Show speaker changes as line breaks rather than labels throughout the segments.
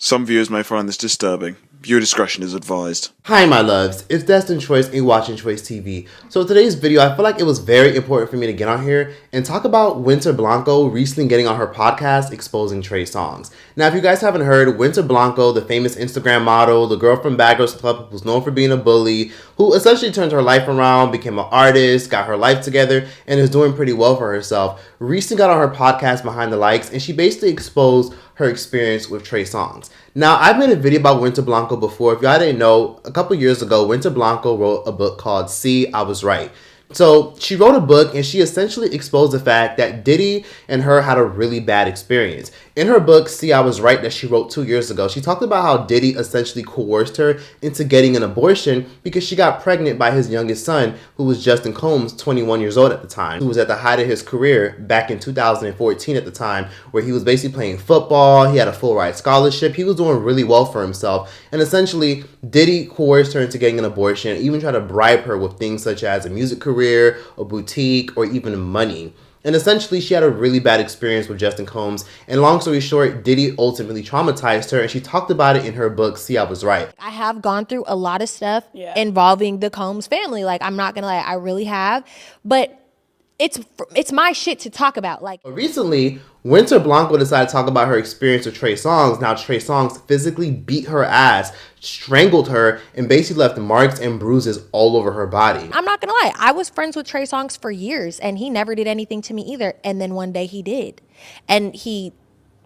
Some viewers may find this disturbing. Viewer discretion is advised.
Hi my loves, it's Destin.Choice and you're watching Choice TV. So today's video, I feel like it was very important for me to get on here and talk about Winter Blanco recently getting on her podcast exposing Trey Songz. Now if you guys haven't heard, Winter Blanco, the famous Instagram model, the girl from Bad Girls Club who's known for being a bully, who essentially turned her life around, became an artist, got her life together, and is doing pretty well for herself, recently got on her podcast Behind the Likes, and she basically exposed her experience with Trey Songz. Now, I've made a video about Winter Blanco before. If y'all didn't know, a couple years ago, Winter Blanco wrote a book called See, I Was Right. So she wrote a book and she essentially exposed the fact that Diddy and her had a really bad experience. In her book, See, I Was Right, that she wrote 2 years ago, she talked about how Diddy essentially coerced her into getting an abortion because she got pregnant by his youngest son, who was Justin Combs, 21 years old at the time, who was at the height of his career back in 2014 at the time, where he was basically playing football, he had a full ride scholarship, he was doing really well for himself, and essentially Diddy coerced her into getting an abortion, even tried to bribe her with things such as a music career, a boutique, or even money. And essentially, she had a really bad experience with Justin Combs. And long story short, Diddy ultimately traumatized her. And she talked about it in her book, See, I Was Right.
I have gone through a lot of stuff involving the Combs family. Like, I'm not going to lie, I really have. But it's my shit to talk about. Like,
recently, Winter Blanco decided to talk about her experience with Trey Songz. Now, Trey Songz physically beat her ass, strangled her, and basically left marks and bruises all over her body.
I'm not gonna lie, I was friends with Trey Songz for years, and he never did anything to me either. And then one day he did, and he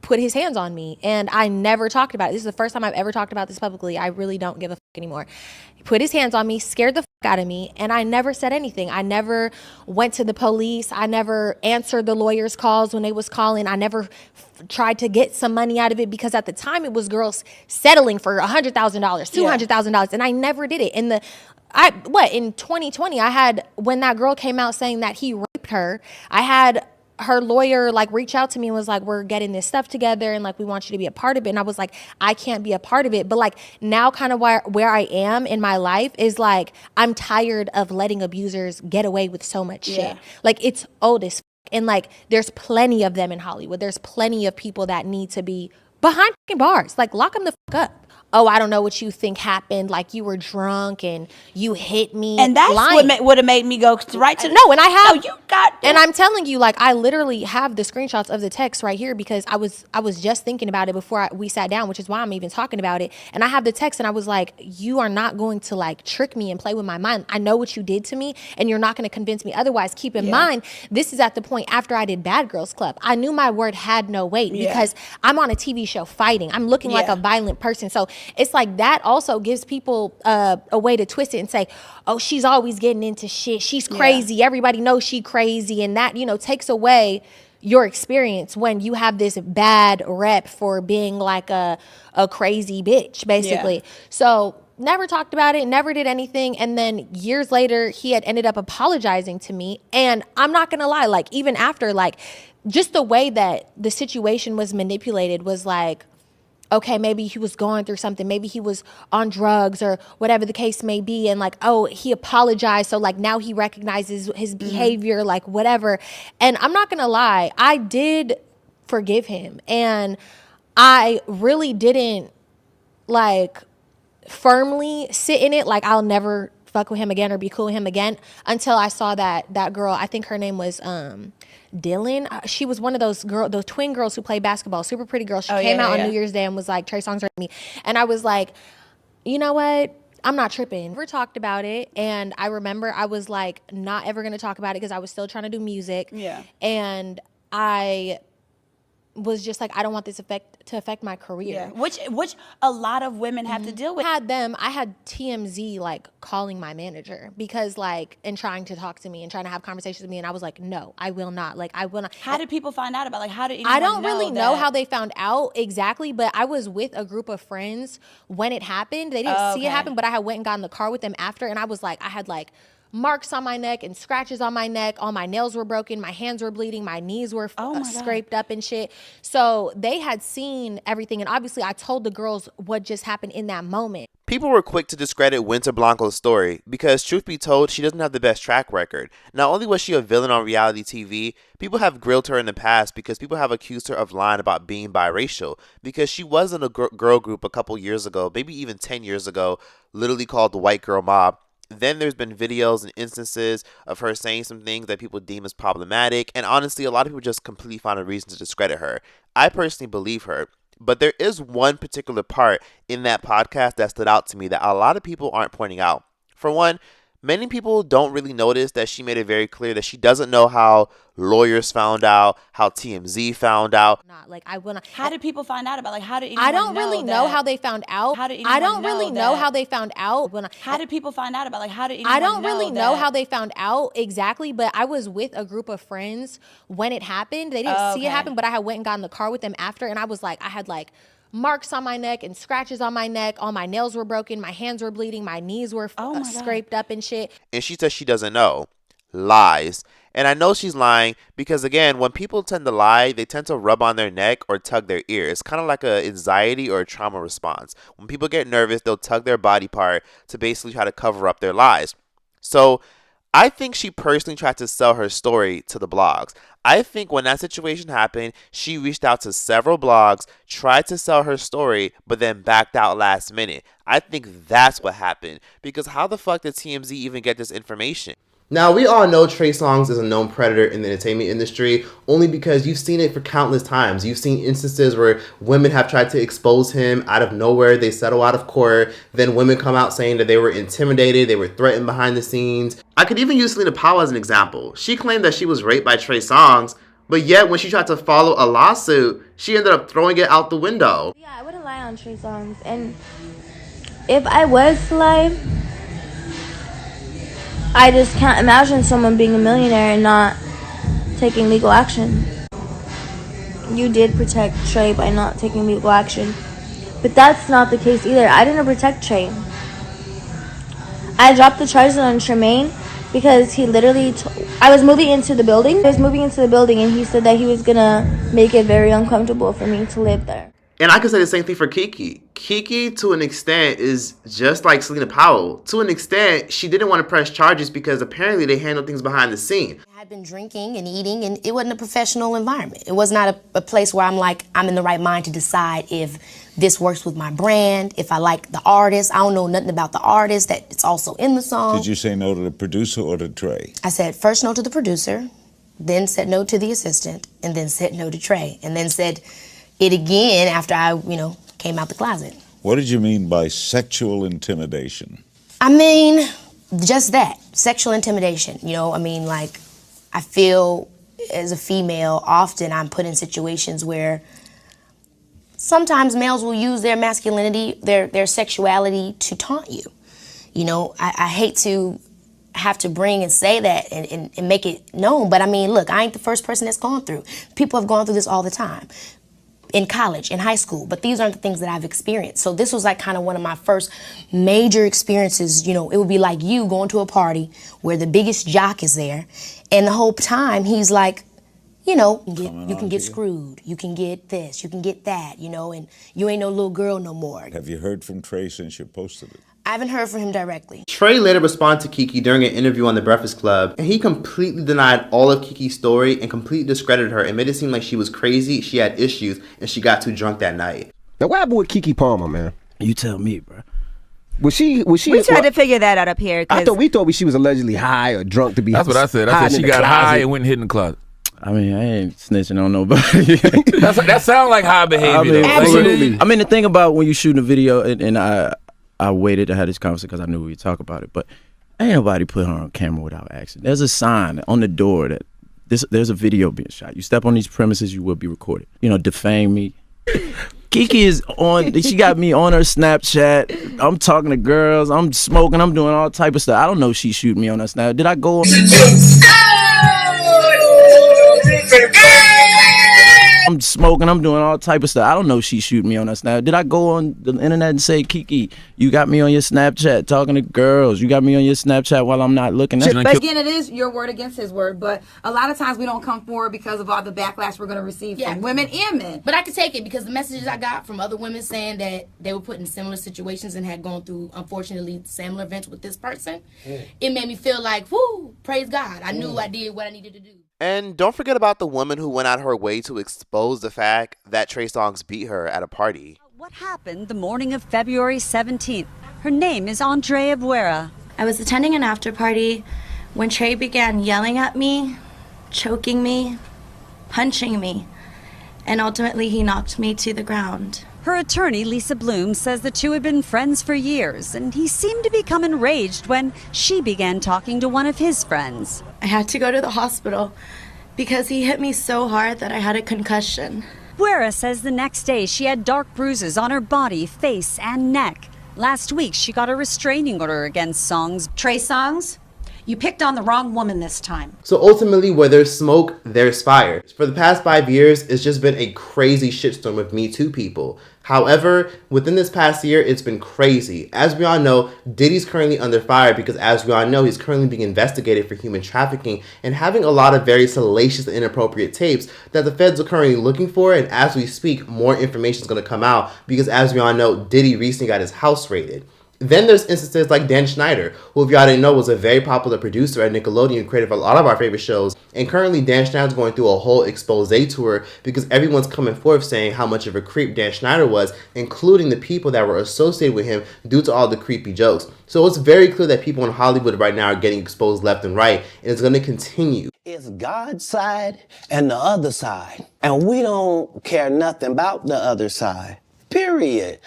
put his hands on me, and I never talked about it. This is the first time I've ever talked about this publicly. I really don't give a fuck anymore. He put his hands on me, scared the fuck out of me, and I never said anything. I never went to the police. I never answered the lawyers' calls when they was calling. I never tried to get some money out of it, because at the time it was girls settling for $100,000, $200,000, and I never did it. In 2020, I had, when that girl came out saying that he raped her, I had her lawyer like reach out to me and was like, we're getting this stuff together and like we want you to be a part of it. And I was like, I can't be a part of it. But like now kind of where I am in my life is like, I'm tired of letting abusers get away with so much shit. Like, it's old as fuck. And like there's plenty of them in Hollywood. There's plenty of people that need to be behind bars. Like, lock them the fuck up. Oh, I don't know what you think happened. Like, you were drunk and you hit me.
And that's what would have made me go right to
no. And I have.
No, you got.
And I'm telling you, like, I literally have the screenshots of the text right here, because I was just thinking about it before we sat down, which is why I'm even talking about it. And I have the text, and I was like, you are not going to like trick me and play with my mind. I know what you did to me, and you're not going to convince me otherwise. Keep in mind, this is at the point after I did Bad Girls Club. I knew my word had no weight because I'm on a TV show fighting. I'm looking like a violent person. So it's like that also gives people a way to twist it and say, oh, she's always getting into shit. She's crazy. Everybody knows she crazy. And that, you know, takes away your experience when you have this bad rep for being like a crazy bitch, basically. So never talked about it, never did anything. And then years later, he had ended up apologizing to me. And I'm not going to lie, like, even after, like, just the way that the situation was manipulated was like, okay, maybe he was going through something. Maybe he was on drugs or whatever the case may be. And like, oh, he apologized. So like now he recognizes his behavior, like whatever. And I'm not going to lie, I did forgive him. And I really didn't like firmly sit in it. Like, I'll never fuck with him again or be cool with him again until I saw that girl. I think her name was Dylan. She was one of those twin girls who play basketball, super pretty girl. She came out on New Year's Day and was like, Trey Songz raped me. And I was like, you know what? I'm not tripping. Never talked about it. And I remember I was like, not ever going to talk about it because I was still trying to do music. And I was just like, I don't want this to affect my career.
Which a lot of women have to deal with.
I had TMZ like calling my manager because like, and trying to talk to me and trying to have conversations with me. And I was like, no, I will not. Like, I will not.
How did people find out about, like, how did anyone
I don't really know how they found out exactly, but I was with a group of friends when it happened. They didn't see it happen, but I had went and got in the car with them after. And I was like, I had like marks on my neck and scratches on my neck. All my nails were broken. My hands were bleeding. My knees were scraped up and shit. So they had seen everything. And obviously I told the girls what just happened in that moment.
People were quick to discredit Winter Blanco's story because, truth be told, she doesn't have the best track record. Not only was she a villain on reality TV, people have grilled her in the past because people have accused her of lying about being biracial because she was in a girl group a couple years ago, maybe even 10 years ago, literally called the White Girl Mob. Then there's been videos and instances of her saying some things that people deem as problematic, and honestly, a lot of people just completely find a reason to discredit her. I personally believe her. But there is one particular part in that podcast that stood out to me that a lot of people aren't pointing out. For one, many people don't really notice that she made it very clear that she doesn't know how lawyers found out, how TMZ found out.
Not like I will not.
How did people find out about? Like, how did anyone
I don't really know how they found out.
How did
I don't
anyone
really
know
know how they found out.
How did people find out about? Like, how did anyone
I don't really know
that?
how they found out exactly, but I was with a group of friends when it happened. They didn't see it happen, but I had went and got in the car with them after, and I was like, I had like marks on my neck and scratches on my neck. All my nails were broken. My hands were bleeding. My knees were scraped up and shit.
And she says she doesn't know. Lies. And I know she's lying because, again, when people tend to lie, they tend to rub on their neck or tug their ear. It's kind of like an anxiety or a trauma response. When people get nervous, they'll tug their body part to basically try to cover up their lies. So I think she personally tried to sell her story to the blogs. I think when that situation happened, she reached out to several blogs, tried to sell her story, but then backed out last minute. I think that's what happened. Because how the fuck did TMZ even get this information? Now, we all know Trey Songz is a known predator in the entertainment industry only because you've seen it for countless times. You've seen instances where women have tried to expose him out of nowhere. They settle out of court. Then women come out saying that they were intimidated. They were threatened behind the scenes. I could even use Selena Powell as an example. She claimed that she was raped by Trey Songz, but yet when she tried to follow a lawsuit, she ended up throwing it out the window.
Yeah, I wouldn't lie on Trey Songz. And if I was to lie, I just can't imagine someone being a millionaire and not taking legal action. You did protect Trey by not taking legal action, but that's not the case either. I didn't protect Trey. I dropped the charges on Tremaine because he literally I was moving into the building. And he said that he was gonna make it very uncomfortable for me to live there.
And I could say the same thing for Kiki. Kiki, to an extent, is just like Selena Powell. To an extent, she didn't want to press charges because apparently they handle things behind the scene.
I had been drinking and eating, and it wasn't a professional environment. It was not a place where I'm like, I'm in the right mind to decide if this works with my brand, if I like the artist. I don't know nothing about the artist, that it's also in the song.
Did you say no to the producer or to Trey?
I said first no to the producer, then said no to the assistant, and then said no to Trey, and then said it again after I, came out the closet.
What did you mean by sexual intimidation?
I mean, just that, sexual intimidation. I feel as a female, often I'm put in situations where sometimes males will use their masculinity, their sexuality to taunt you. I hate to have to bring and say that and make it known, but look, I ain't the first person that's gone through. People have gone through this all the time. In college, in high school, but these aren't the things that I've experienced. So this was like kind of one of my first major experiences. It would be like you going to a party where the biggest jock is there, and the whole time he's like, you can get screwed, you can get this, you can get that, and you ain't no little girl no more.
Have you heard from Trey since you posted it?
I haven't heard from him directly.
Trey later responded to Kiki during an interview on The Breakfast Club, and he completely denied all of Kiki's story and completely discredited her and made it seem like she was crazy, she had issues, and she got too drunk that night.
Now, what happened with Kiki Palmer, man?
You tell me, bro.
Was she?
We tried to figure that out up here.
We thought she was allegedly high or drunk to be.
That's what I said. I said she got high and went and hid in the closet.
I ain't snitching on nobody.
that sounds like high behavior.
Absolutely. The thing about when you shoot a video, and I waited to have this conversation because I knew we'd talk about it, but ain't nobody put her on camera without asking. There's a sign on the door that there's a video being shot. You step on these premises, you will be recorded. Defame me. Kiki is on, she got me on her Snapchat. I'm talking to girls, I'm smoking, I'm doing all type of stuff. I don't know she's shooting me on her Snap. Did I go on? I'm smoking, I'm doing all type of stuff. I don't know she's shooting me on that Snap. Did I go on the internet and say, Kiki, you got me on your Snapchat talking to girls. You got me on your Snapchat while I'm not looking at you.
But again, it is your word against his word. But a lot of times we don't come forward because of all the backlash we're going to receive from women and men.
But I could take it because the messages I got from other women saying that they were put in similar situations and had gone through, unfortunately, similar events with this person, it made me feel like, whoo, praise God. I knew I did what I needed to do.
And don't forget about the woman who went out her way to expose the fact that Trey Songz beat her at a party.
What happened the morning of February 17th? Her name is NEVAAA.
I was attending an after party when Trey began yelling at me, choking me, punching me, and ultimately he knocked me to the ground.
Her attorney, Lisa Bloom, says the two had been friends for years, and he seemed to become enraged when she began talking to one of his friends.
I had to go to the hospital because he hit me so hard that I had a concussion.
NEVAAA says the next day she had dark bruises on her body, face, and neck. Last week, she got a restraining order against Songz.
Trey Songz, you picked on the wrong woman this time.
So ultimately, where there's smoke, there's fire. For the past 5 years, it's just been a crazy shitstorm of Me Too people. However, within this past year, it's been crazy. As we all know, Diddy's currently under fire because, as we all know, he's currently being investigated for human trafficking and having a lot of very salacious and inappropriate tapes that the feds are currently looking for. And as we speak, more information is going to come out because, as we all know, Diddy recently got his house raided. Then there's instances like Dan Schneider, who, if y'all didn't know, was a very popular producer at Nickelodeon, created a lot of our favorite shows. And currently, Dan Schneider's going through a whole expose tour because everyone's coming forth saying how much of a creep Dan Schneider was, including the people that were associated with him due to all the creepy jokes. So it's very clear that people in Hollywood right now are getting exposed left and right, and it's going to continue.
It's God's side and the other side, and we don't care nothing about the other side. Period.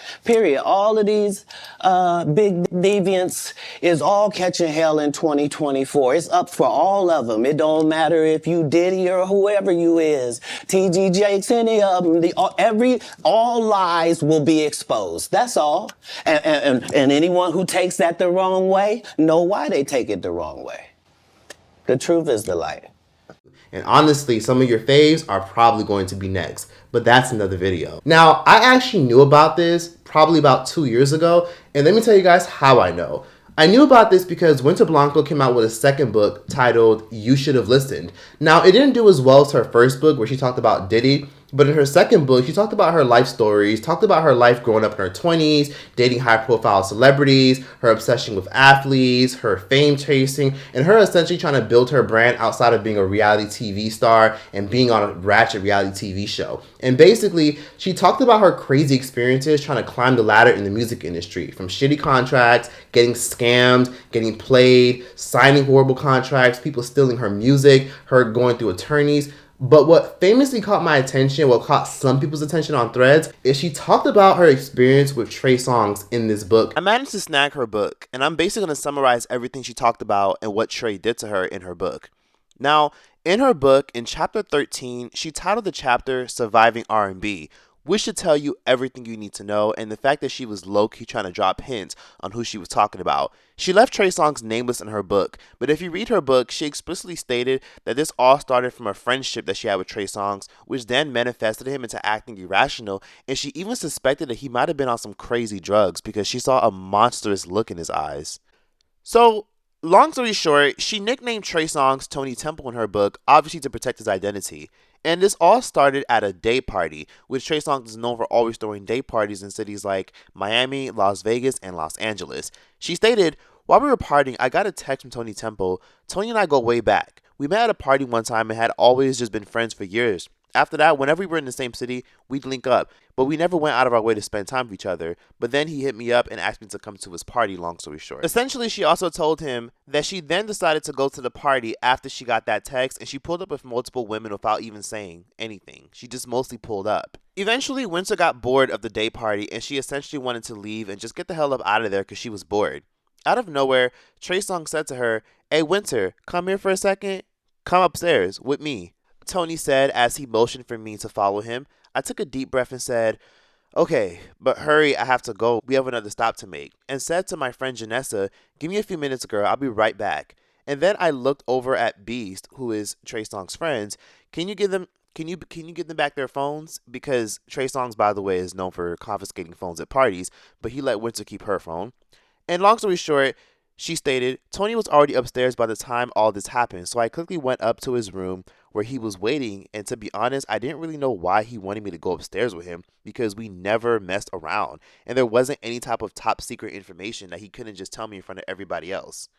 All of these big deviants is all catching hell in 2024. It's up for all of them. It don't matter if you Diddy or whoever you is. TG Jakes, any of them. All lies will be exposed. That's all. And anyone who takes that the wrong way, know why they take it the wrong way. The truth is the light.
And honestly, some of your faves are probably going to be next. But that's another video. Now, I actually knew about this probably about 2 years ago. And let me tell you guys how I know. I knew about this because Winter Blanco came out with a second book titled You Should Have Listened. Now, it didn't do as well as her first book where she talked about Diddy. But in her second book, she talked about her life stories, talked about her life growing up in her 20s, dating high-profile celebrities, her obsession with athletes, her fame chasing, and her essentially trying to build her brand outside of being a reality TV star and being on a ratchet reality TV show. And basically, she talked about her crazy experiences trying to climb the ladder in the music industry, from shitty contracts, getting scammed, getting played, signing horrible contracts, people stealing her music, her going through attorneys. But what famously caught my attention, what caught some people's attention on Threads, is she talked about her experience with Trey Songz in this book. I managed to snag her book, and I'm basically going to summarize everything she talked about and what Trey did to her in her book. Now, in her book, in chapter 13, she titled the chapter Surviving R&B, which should tell you everything you need to know, and the fact that she was low-key trying to drop hints on who she was talking about. She left Trey Songz nameless in her book, but if you read her book, she explicitly stated that this all started from a friendship that she had with Trey Songz, which then manifested him into acting irrational, and she even suspected that he might have been on some crazy drugs because she saw a monstrous look in his eyes. So, long story short, she nicknamed Trey Songz Tony Temple in her book, obviously to protect his identity. And this all started at a day party, which Trey Songz is known for always throwing day parties in cities like Miami, Las Vegas, and Los Angeles. She stated, "While we were partying, I got a text from Tony Temple. Tony and I go way back. We met at a party one time and had always just been friends for years. After that, whenever we were in the same city, we'd link up, but we never went out of our way to spend time with each other. But then he hit me up and asked me to come to his party, long story short." Essentially, she also told him that she then decided to go to the party after she got that text, and she pulled up with multiple women without even saying anything. She just mostly pulled up. Eventually, Winter got bored of the day party, and she essentially wanted to leave and just get the hell up out of there because she was bored. Out of nowhere, Trey Songz said to her, "Hey, Winter, come here for a second. Come upstairs with me," Tony said as he motioned for me to follow him. I took a deep breath and said, "Okay, but hurry, I have to go. We have another stop to make," and said to my friend Janessa, "Give me a few minutes, girl. I'll be right back." And then I looked over at Beast, who is Trey Songz's friend. Can you give them Can you get them back their phones? Because Trey Songz, by the way, is known for confiscating phones at parties, but he let Winter keep her phone. And long story short, she stated, Tony was already upstairs by the time all this happened, so I quickly went up to his room where he was waiting, and to be honest, I didn't really know why he wanted me to go upstairs with him because we never messed around, and there wasn't any type of top secret information that he couldn't just tell me in front of everybody else.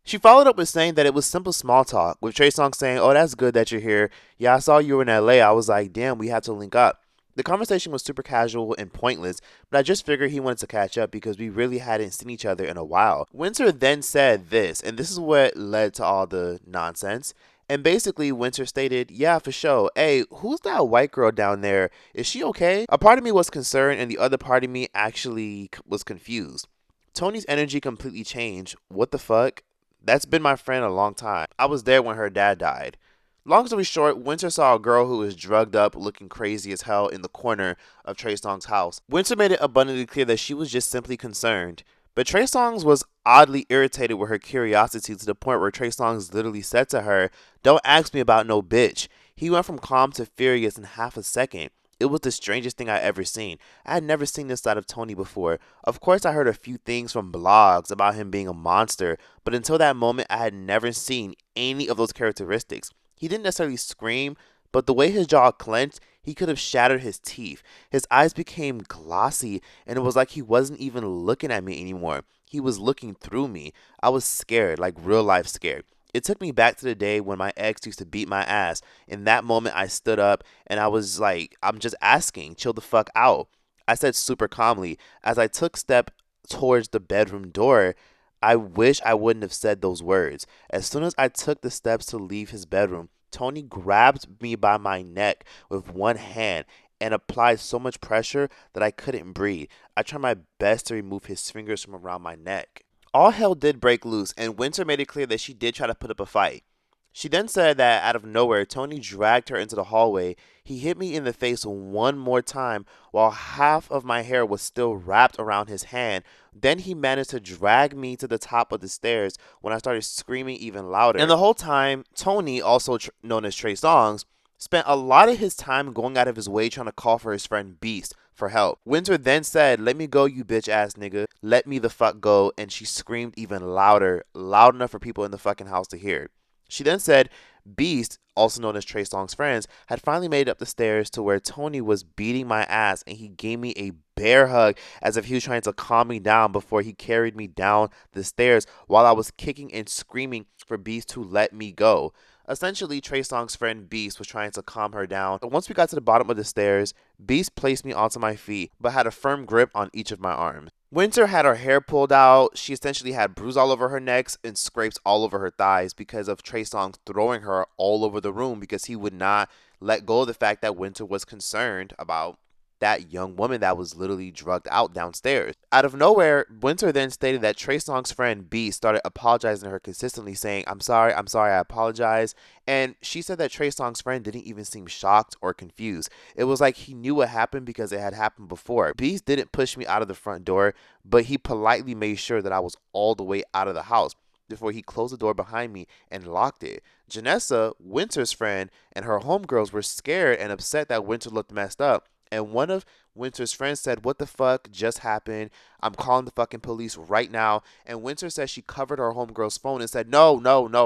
She followed up with saying that it was simple small talk, with Trey Songz saying, oh, that's good that you're here. Yeah, I saw you were in LA. I was like, damn, we have to link up. The conversation was super casual and pointless, but I just figured he wanted to catch up because we really hadn't seen each other in a while. Winter then said this, and this is what led to all the nonsense. And basically, Winter stated, yeah, for sure. Hey, who's that white girl down there? Is she okay? A part of me was concerned, and the other part of me actually was confused. Tony's energy completely changed. What the fuck? That's been my friend a long time. I was there when her dad died. Long story short, Winter saw a girl who was drugged up looking crazy as hell in the corner of Trey Songz' house. Winter made it abundantly clear that she was just simply concerned. But Trey Songz was oddly irritated with her curiosity to the point where Trey Songz literally said to her, don't ask me about no bitch. He went from calm to furious in half a second. It was the strangest thing I ever seen. I had never seen this side of Tony before. Of course, I heard a few things from blogs about him being a monster, but until that moment, I had never seen any of those characteristics. He didn't necessarily scream, but the way his jaw clenched, he could have shattered his teeth. His eyes became glossy, and it was like he wasn't even looking at me anymore. He was looking through me. I was scared, like real life scared. It took me back to the day when my ex used to beat my ass. In that moment, I stood up and I was like, I'm just asking, chill the fuck out. I said super calmly. As I took step towards the bedroom door, I wish I wouldn't have said those words. As soon as I took the steps to leave his bedroom, Tony grabbed me by my neck with one hand and applied so much pressure that I couldn't breathe. I tried my best to remove his fingers from around my neck. All hell did break loose, and Winter made it clear that she did try to put up a fight. She then said that out of nowhere, Tony dragged her into the hallway. He hit me in the face one more time while half of my hair was still wrapped around his hand. Then he managed to drag me to the top of the stairs when I started screaming even louder. And the whole time, Tony, also known as Trey Songz, spent a lot of his time going out of his way trying to call for his friend Beast for help. Winter then said, let me go, you bitch ass nigga. Let me the fuck go. And she screamed even louder, loud enough for people in the fucking house to hear. She then said Beast, also known as Trey Songz' friends, had finally made it up the stairs to where Tony was beating my ass, and he gave me a bear hug as if he was trying to calm me down before he carried me down the stairs while I was kicking and screaming for Beast to let me go. Essentially, Trey Songz' friend Beast was trying to calm her down. But once we got to the bottom of the stairs, Beast placed me onto my feet, but had a firm grip on each of my arms. Winter had her hair pulled out. She essentially had bruises all over her neck and scrapes all over her thighs because of Trey Songz throwing her all over the room because he would not let go of the fact that Winter was concerned about that young woman that was literally drugged out downstairs. Out of nowhere, Winter then stated that Trey Songz' friend B started apologizing to her consistently, saying, I'm sorry, I apologize. And she said that Trey Songz' friend didn't even seem shocked or confused. It was like he knew what happened because it had happened before. Beast didn't push me out of the front door, but he politely made sure that I was all the way out of the house before he closed the door behind me and locked it. Janessa, Winter's friend, and her homegirls were scared and upset that Winter looked messed up. And one of Winter's friends said, what the fuck just happened? I'm calling the fucking police right now. And Winter said she covered her homegirl's phone and said, no,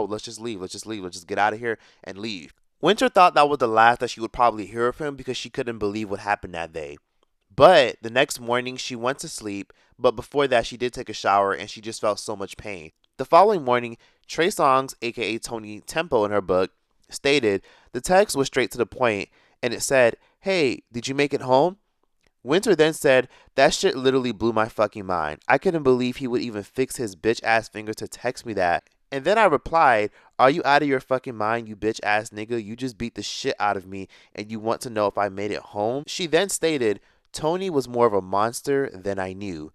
let's just leave. Let's just get out of here and leave. Winter thought that was the last that she would probably hear of him because she couldn't believe what happened that day. But the next morning she went to sleep, but before that she did take a shower and she just felt so much pain. The following morning, Trey Songz, aka Tony Tempo in her book, stated, the text was straight to the point and it said, hey, did you make it home? Winter then said, that shit literally blew my fucking mind. I couldn't believe he would even fix his bitch ass finger to text me that. And then I replied, are you out of your fucking mind, you bitch ass nigga? You just beat the shit out of me and you want to know if I made it home? She then stated, Tony was more of a monster than I knew.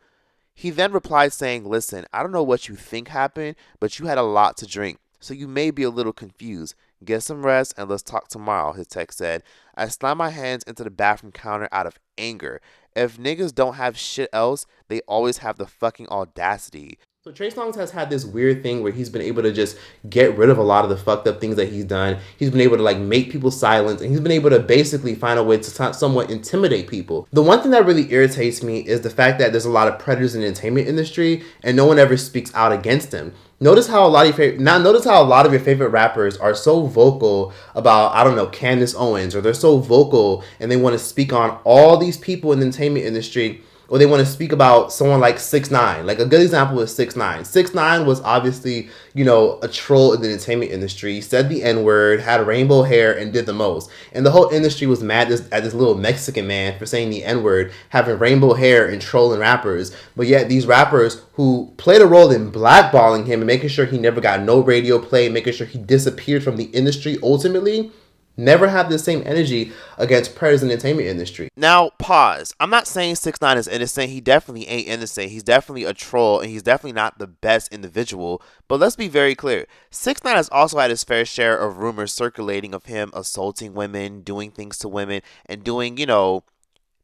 He then replied saying, listen, I don't know what you think happened, but you had a lot to drink, so you may be a little confused. Get some rest and let's talk tomorrow, his text said. I slammed my hands into the bathroom counter out of anger. If niggas don't have shit else, they always have the fucking audacity. So Trey Songz has had this weird thing where he's been able to just get rid of a lot of the fucked up things that he's done. He's been able to like make people silent, and he's been able to basically find a way to somewhat intimidate people. The one thing that really irritates me is the fact that there's a lot of predators in the entertainment industry and no one ever speaks out against them. Notice how a lot of your favorite rappers are so vocal about, I don't know, Candace Owens, or they're so vocal and they want to speak on all these people in the entertainment industry, or they want to speak about someone like 6ix9ine. Like a good example is 6ix9ine. 6ix9ine was obviously, you know, a troll in the entertainment industry. He said the N-word, had rainbow hair, and did the most. And the whole industry was mad at this little Mexican man for saying the N-word, having rainbow hair, and trolling rappers. But yet these rappers who played a role in blackballing him and making sure he never got no radio play, making sure he disappeared from the industry ultimately, never have the same energy against predators in the entertainment industry. Now, pause. I'm not saying 6ix9ine is innocent. He definitely ain't innocent. He's definitely a troll, and he's definitely not the best individual. But let's be very clear. 6ix9ine has also had his fair share of rumors circulating of him assaulting women, doing things to women, and doing, you know,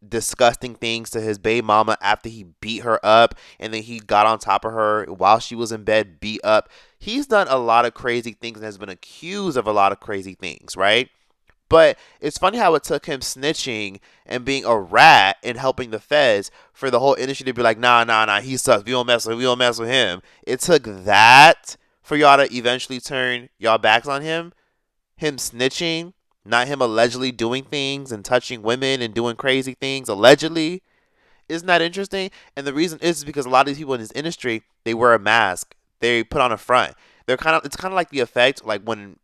disgusting things to his baby mama after he beat her up, and then he got on top of her while she was in bed, beat up. He's done a lot of crazy things and has been accused of a lot of crazy things, right? But it's funny how it took him snitching and being a rat and helping the feds for the whole industry to be like, nah, he sucks. We don't mess with him. It took that for y'all to eventually turn y'all backs on him. Him snitching, not him allegedly doing things and touching women and doing crazy things allegedly. Isn't that interesting? And the reason is because a lot of these people in this industry, they wear a mask. They put on a front. It's kind of like the effect like when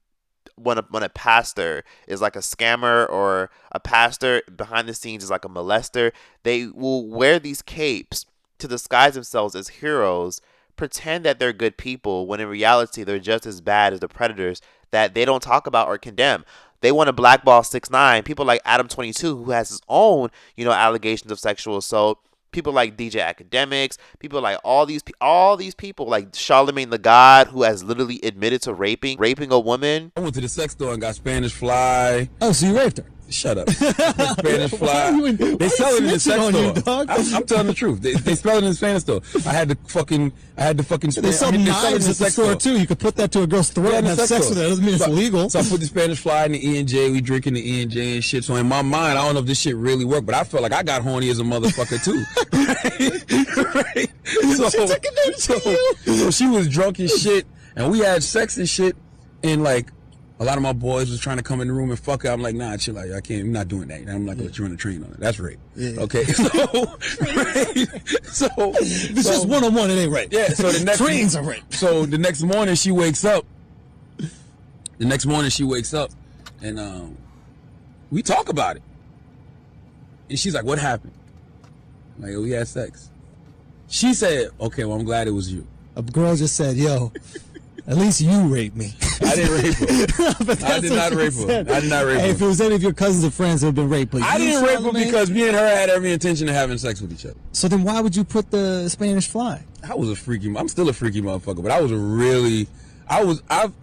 a pastor is like a scammer, or a pastor behind the scenes is like a molester. They will wear these capes to disguise themselves as heroes, pretend that they're good people, when in reality they're just as bad as the predators that they don't talk about or condemn. They want to blackball 6ix9ine. People like Adam22, who has his own, you know, allegations of sexual assault. People like DJ Academics, people like all these people, like Charlemagne the God, who has literally admitted to raping a woman.
I went to the sex store and got Spanish Fly.
Oh, so you raped her?
Shut up. Spanish Fly. They sell it in the sex store. I'm telling the truth. They sell it in the Spanish store. I had the fucking.
They sell knives at the store too. You could put that to a girl's throat and have sex with it. That doesn't mean it's illegal.
So I put the Spanish Fly in the E&J. We drinking the E&J and shit. So in my mind, I don't know if this shit really worked, but I felt like I got horny as a motherfucker too. Right? So she was drunk as shit, and we had sex and shit, and like. A lot of my boys was trying to come in the room and fuck her. I'm like, nah, chill out. I can't. I'm not doing that. I'm not gonna let you run the train on it. That's rape. Yeah. Okay. So
it's just one-on-one. It ain't rape.
Yeah. So the next
trains are rape.
So the next morning she wakes up. And we talk about it. And she's like, "What happened?" I'm like, "Oh, we had sex." She said, "Okay, well, I'm glad it was you."
A girl just said, "Yo, at least you raped me."
I didn't rape her. I did not rape her. I did not rape her.
Hey, if it was any of your cousins or friends who have been raped,
I didn't rape her because me and her had every intention of having sex with each other.
So then why would you put the Spanish Fly?
I'm still a freaky motherfucker, but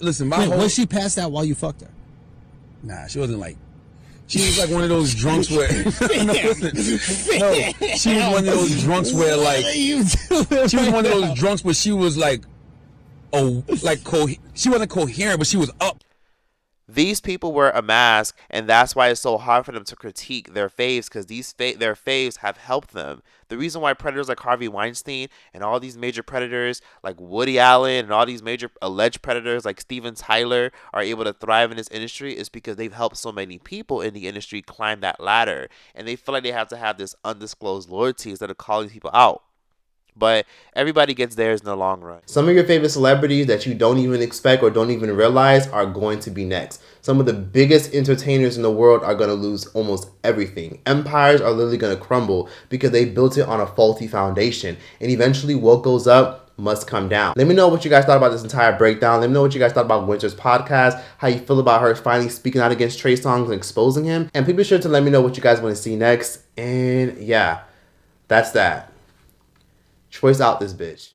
listen,
was she passed out while you fucked her?
Nah, she wasn't like. She was like one of those drunks where. No, she was one of those drunks where like. She was one of those drunks where she was like. She wasn't coherent, but she was up.
These people wear a mask, and that's why it's so hard for them to critique their faves, because their faves have helped them. The reason why predators like Harvey Weinstein and all these major predators like Woody Allen and all these major alleged predators like Steven Tyler are able to thrive in this industry is because they've helped so many people in the industry climb that ladder, and they feel like they have to have this undisclosed loyalty instead of calling people out. But everybody gets theirs in the long run. Some of your favorite celebrities that you don't even expect or don't even realize are going to be next. Some of the biggest entertainers in the world are going to lose almost everything. Empires are literally going to crumble because they built it on a faulty foundation. And eventually what goes up must come down. Let me know what you guys thought about this entire breakdown. Let me know what you guys thought about Winter's podcast, how you feel about her finally speaking out against Trey Songz and exposing him. And be sure to let me know what you guys want to see next. And yeah, that's that. Choice out this bitch.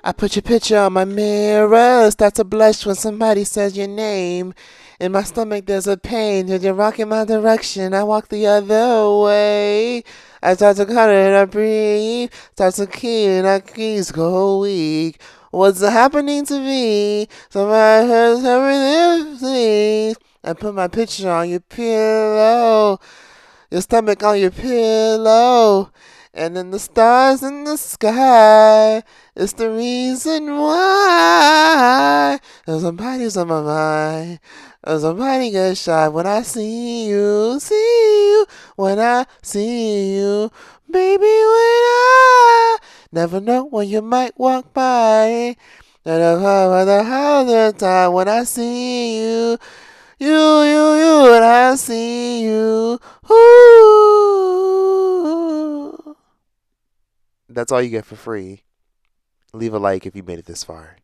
I put your picture on my mirror, start to blush when somebody says your name. In my stomach there's a pain, you're rocking my direction, I walk the other way. I start to cut and I breathe. Start to key and I keys go weak. What's happening to me? Somebody has everything. I put my picture on your pillow. Your stomach on your pillow. And then the stars in the sky. It's the reason why. There's somebody's on my mind. Somebody gets shy when I see you, when I see you, baby, when I never know when you might walk by, and the time when I see you, when I see you, ooh. That's all you get for free. Leave a like if you made it this far.